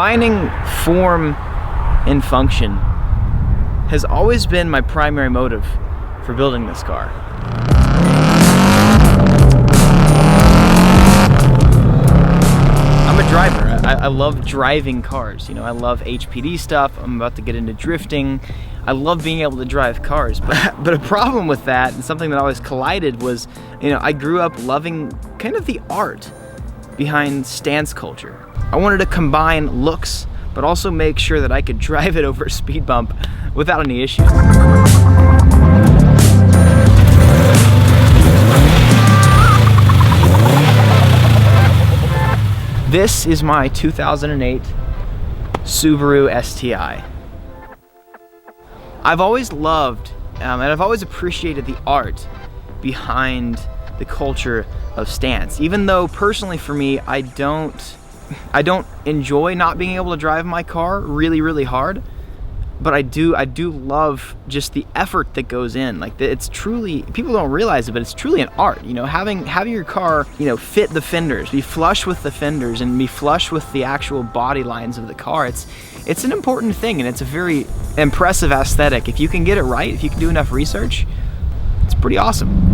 Combining form and function has always been my primary motive for building this car. I'm a driver. I love driving cars. You know, I love HPD stuff. I'm about to get into drifting. I love being able to drive cars. But a problem with that, and something that always collided, was, you know, I grew up loving kind of the art behind stance culture. I wanted to combine looks, but also make sure that I could drive it over a speed bump without any issues. This is my 2008 Subaru STi. I've always loved and I've always appreciated the art behind the culture of stance. Even though personally for me, I don't enjoy not being able to drive my car really hard, but I do love just the effort that goes in. Like, it's truly, people don't realize it, but it's truly an art. You know, having your car, you know, fit the fenders, be flush with the fenders, and be flush with the actual body lines of the car. It's an important thing, and it's a very impressive aesthetic. If you can get it right, if you can do enough research, it's pretty awesome.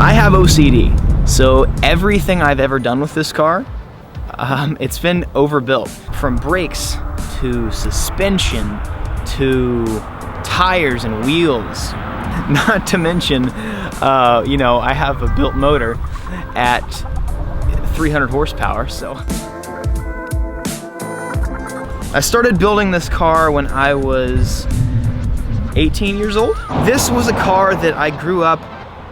I have OCD, so everything I've ever done with this car, it's been overbuilt. From brakes to suspension to tires and wheels. Not to mention, you know, I have a built motor at 300 horsepower, so. I started building this car when I was 18 years old. This was a car that I grew up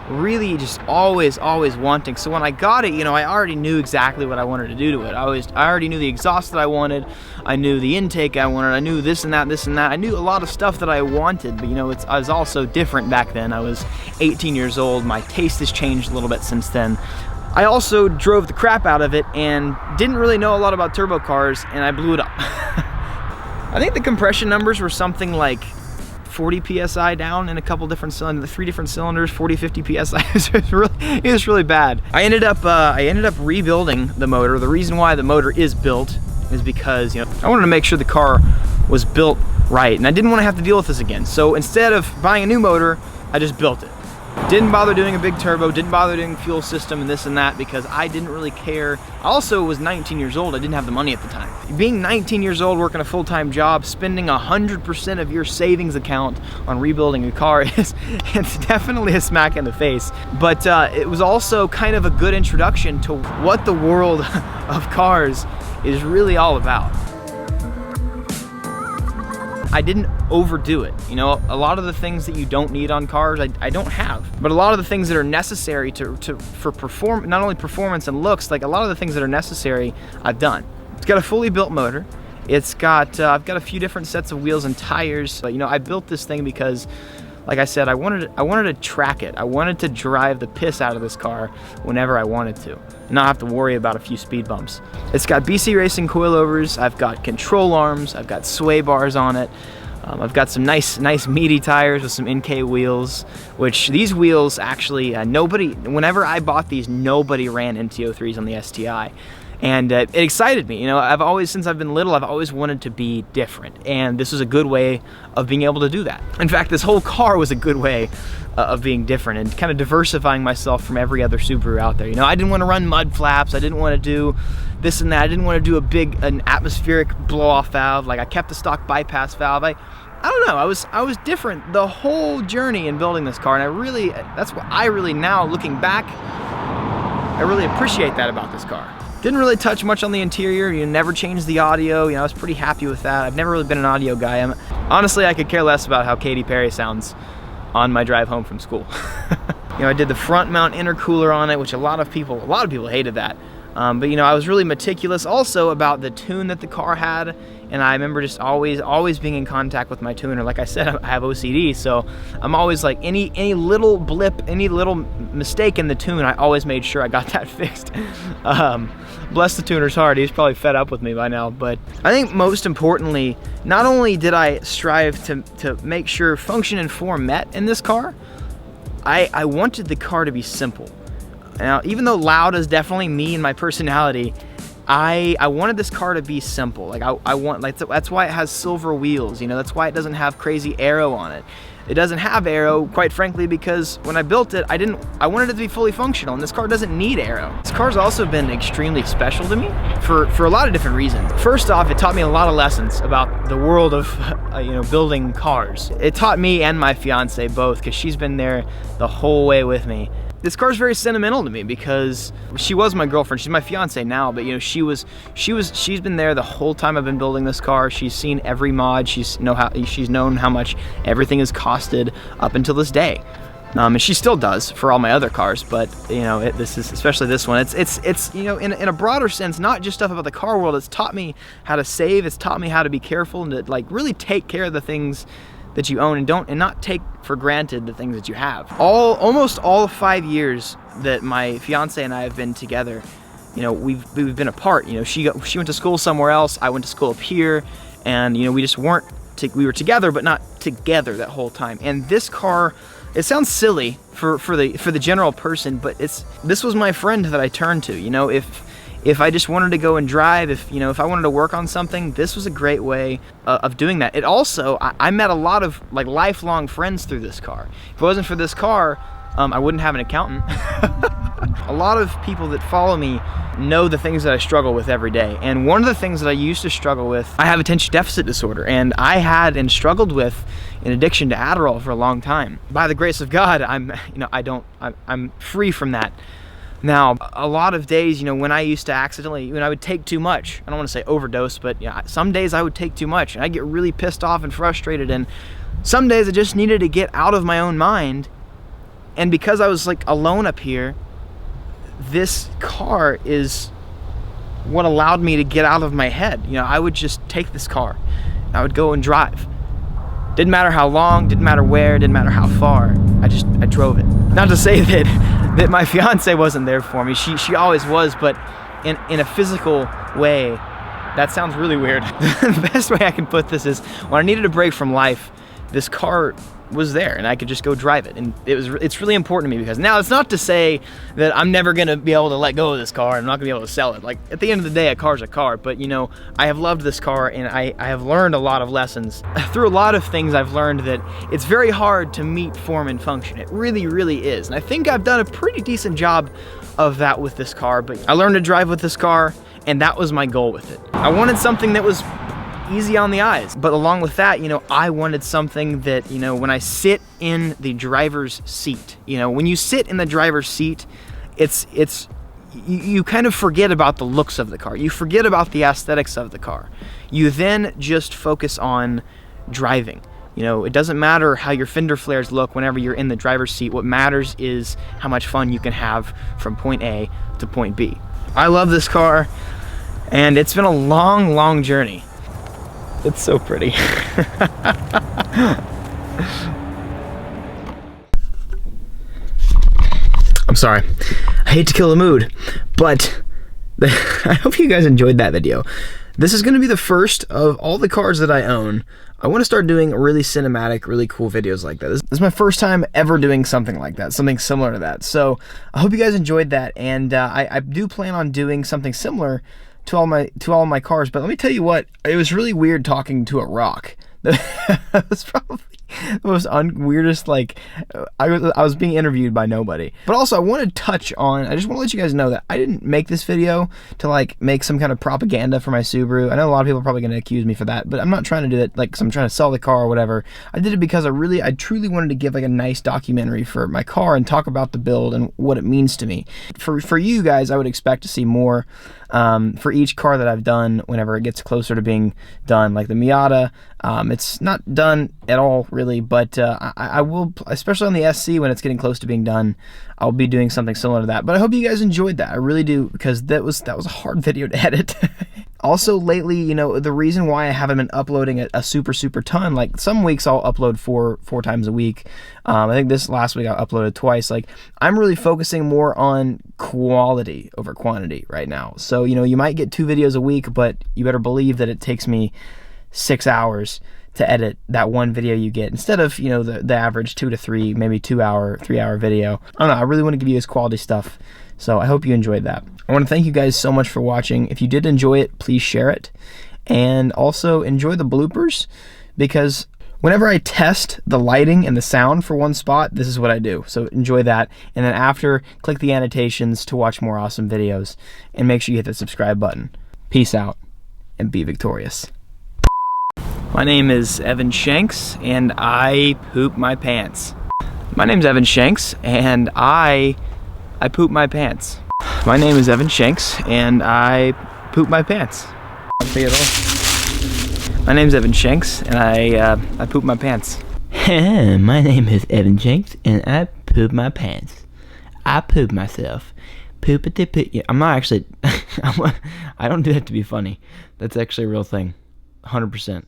really just always wanting. So when I got it, you know, I already knew exactly what I wanted to do to it. I already knew the exhaust that I wanted. I knew the intake I wanted. I knew this and that. I knew a lot of stuff that I wanted, but you know, I was also different back then. I was 18 years old. My taste has changed a little bit since then. I also drove the crap out of it and didn't really know a lot about turbo cars, and I blew it up. I think the compression numbers were something like 40 PSI down in a couple different cylinders, 3 different cylinders, 40, 50 PSI. It was really bad. I ended up rebuilding the motor. The reason why the motor is built is because, you know, I wanted to make sure the car was built right, and I didn't want to have to deal with this again. So instead of buying a new motor, I just built it. Didn't bother doing a big turbo, didn't bother doing fuel system and this and that, because I didn't really care. I also was 19 years old, I didn't have the money at the time. Being 19 years old, working a full-time job, spending 100% of your savings account on rebuilding a car it's definitely a smack in the face. But it was also kind of a good introduction to what the world of cars is really all about. I didn't overdo it. You know, a lot of the things that you don't need on cars, I don't have. But a lot of the things that are necessary for not only performance and looks, like a lot of the things that are necessary, I've done. It's got a fully built motor. It's got, I've got a few different sets of wheels and tires. But you know, I built this thing because, like I said, I wanted to track it. I wanted to drive the piss out of this car whenever I wanted to, and not have to worry about a few speed bumps. It's got BC Racing coilovers. I've got control arms. I've got sway bars on it. I've got some nice meaty tires with some NK wheels, which these wheels actually, whenever I bought these, nobody ran NT03s on the STi. And it excited me. You know, since I've been little, I've always wanted to be different, and this was a good way of being able to do that. In fact, this whole car was a good way of being different and kind of diversifying myself from every other Subaru out there. You know, I didn't want to run mud flaps. I didn't want to do this and that. I didn't want to do an atmospheric blow-off valve. Like, I kept the stock bypass valve. I don't know. I was different the whole journey in building this car, and that's what I really now, looking back, I really appreciate that about this car. Didn't really touch much on the interior. You never changed the audio. You know, I was pretty happy with that. I've never really been an audio guy. Honestly, I could care less about how Katy Perry sounds on my drive home from school. You know, I did the front mount intercooler on it, which a lot of people hated that. But you know, I was really meticulous also about the tune that the car had, and I remember just always being in contact with my tuner. Like I said, I have OCD, so I'm always like, any little blip, any little mistake in the tune, I always made sure I got that fixed. Bless the tuner's heart, he's probably fed up with me by now. But I think most importantly, not only did I strive to make sure function and form met in this car, I wanted the car to be simple. Now, even though loud is definitely me and my personality, I wanted this car to be simple. Like I want, like, that's why it has silver wheels, you know, that's why it doesn't have crazy aero on it. It doesn't have aero, quite frankly, because when I built it, I wanted it to be fully functional, and this car doesn't need aero. This car's also been extremely special to me for a lot of different reasons. First off, it taught me a lot of lessons about the world of you know, building cars. It taught me and my fiance both, because she's been there the whole way with me. This car is very sentimental to me because she was my girlfriend. She's my fiance now, but you know, she's been there the whole time I've been building this car. She's seen every mod. She's known how much everything has costed up until this day, and she still does for all my other cars. But you know, this is especially this one. It's you know, in a broader sense, not just stuff about the car world. It's taught me how to save. It's taught me how to be careful and to like really take care of the things that you own, and not take for granted the things that you have. Almost all 5 years that my fiance and I have been together, you know, we've been apart. You know, she went to school somewhere else, I went to school up here, and you know, we just weren't, we were together but not together that whole time. And this car, it sounds silly for the general person, but this was my friend that I turned to. You know, if I just wanted to go and drive, if I wanted to work on something, this was a great way of doing that. It also, I met a lot of like lifelong friends through this car. If it wasn't for this car, I wouldn't have an accountant. A lot of people that follow me know the things that I struggle with every day. And one of the things that I used to struggle with, I have attention deficit disorder, and I had and struggled with an addiction to Adderall for a long time. By the grace of God, I'm free from that. Now, a lot of days, you know, when I used to accidentally, when I would take too much, I don't want to say overdose, but yeah, some days I would take too much and I get really pissed off and frustrated, and some days I just needed to get out of my own mind. And because I was like alone up here, this car is what allowed me to get out of my head. You know, I would just take this car, I would go and drive. Didn't matter how long, didn't matter where, didn't matter how far, I drove it. Not to say that my fiance wasn't there for me, she always was, but in a physical way. That sounds really weird. The best way I can put this is, when I needed a break from life, this car was there and I could just go drive it. And it's really important to me, because now it's not to say that I'm never gonna be able to let go of this car, I'm not gonna be able to sell it. Like, at the end of the day, a car's a car, but you know, I have loved this car, and I have learned a lot of lessons. Through a lot of things, I've learned that it's very hard to meet form and function. It really, really is. And I think I've done a pretty decent job of that with this car, but I learned to drive with this car, and that was my goal with it. I wanted something that was easy on the eyes, but along with that, you know, I wanted something that, you know, when I sit in the driver's seat, you know, when you sit in the driver's seat, you kind of forget about the looks of the car, you forget about the aesthetics of the car, you then just focus on driving. You know, it doesn't matter how your fender flares look whenever you're in the driver's seat. What matters is how much fun you can have from point A to point B. I love this car, and it's been a long, long journey. It's so pretty. I'm sorry. I hate to kill the mood, but I hope you guys enjoyed that video. This is going to be the first of all the cars that I own. I want to start doing really cinematic, really cool videos like that. This is my first time ever doing something like that, something similar to that. So I hope you guys enjoyed that, and I do plan on doing something similar to all my cars. But let me tell you what, it was really weird talking to a rock. That was probably the most weirdest, like, I was being interviewed by nobody. But also, I want to touch on, I just want to let you guys know that I didn't make this video to like make some kind of propaganda for my Subaru. I know a lot of people are probably going to accuse me for that, but I'm not trying to do that like, 'cause I'm trying to sell the car or whatever. I did it because I truly wanted to give like a nice documentary for my car and talk about the build and what it means to me. For you guys, I would expect to see more for each car that I've done whenever it gets closer to being done. Like the Miata, it's not done at all really, but I will, especially on the SC, when it's getting close to being done, I'll be doing something similar to that. But I hope you guys enjoyed that. I really do, because that was a hard video to edit. Also lately, you know, the reason why I haven't been uploading a super ton, like some weeks I'll upload four times a week. I think this last week I uploaded twice. Like, I'm really focusing more on quality over quantity right now. So, you know, you might get 2 videos a week, but you better believe that it takes me 6 hours to edit that one video you get instead of, you know, the average 2 to 3, maybe 2 hour, 3 hour video. I don't know, I really want to give you this quality stuff. So I hope you enjoyed that. I want to thank you guys so much for watching. If you did enjoy it, please share it. And also enjoy the bloopers, because whenever I test the lighting and the sound for one spot, this is what I do. So enjoy that. And then after, click the annotations to watch more awesome videos. And make sure you hit the subscribe button. Peace out and be victorious. My name is Evan Shanks, and I poop my pants. My name's Evan Shanks, and I poop my pants. My name is Evan Shanks, and I poop my pants. Fayetteville. My name's Evan Shanks, and I poop my pants. My name is Evan Shanks, and I poop my pants. I poop myself. Poop-a-dip. Yeah, I'm not actually. I don't do that to be funny. That's actually a real thing. 100%.